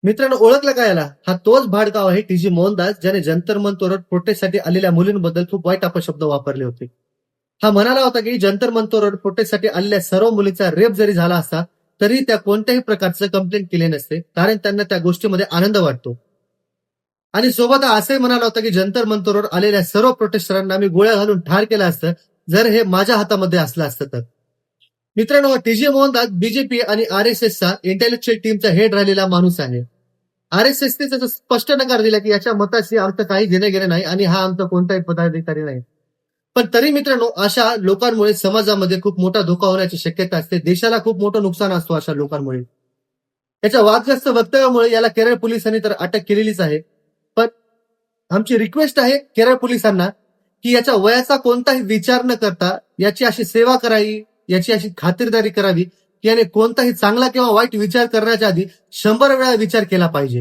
मित्रांनो, ओळखलं का याला? हा तोच भाडकाव आहे टी जी मोहनदास, ज्याने जंतर मंतरवर प्रोटेस्टसाठी आलेल्या मुलींबद्दल खूप वाईट अपशब्द वापरले होते. हा म्हणाला होता की जंतर मंतरवर प्रोटेस्टसाठी आलेल्या सर्व मुलींचा रेप जरी झाला असता तरी त्या कोणत्याही प्रकारचं कंप्लेंट केले नसते, कारण त्यांना त्या गोष्टीमध्ये आनंद वाटतो. आणि सोबत हा असंही म्हणाला होता की जंतर मंतरवर आलेल्या सर्व प्रोटेस्टरांना मी गोळ्या घालून ठार केलं असतं जर हे माझ्या हातामध्ये असलं असतं तर. मित्रांनो, टी जी मोहनदास बीजेपी आणि आरएसएसचा इंटेलेक्च्युअल टीमचा हेड राहिलेला माणूस आहे. आरएसएसने त्याचा स्पष्ट नकार दिला की याच्या मताशी आमचं काही घेणं गेलं नाही आणि हा आमचा कोणताही पदाधिकारी नाही. पण तरी मित्रांनो, अशा लोकांमुळे समाजामध्ये खूप मोठा धोका होण्याची शक्यता असते. देशाला खूप मोठं नुकसान असतो अशा लोकांमुळे. याच्या वादग्रस्त वक्तव्यामुळे याला केरळ पोलिसांनी तर अटक केलेलीच आहे. पण आमची रिक्वेस्ट आहे केरळ पोलिसांना की याच्या वयाचा कोणताही विचार न करता याची अशी सेवा करावी, याची अशी खातिरदारी करावी की याने कोणताही चांगला किंवा वाईट विचार करण्याच्या आधी 100 वेळा विचार केला पाहिजे.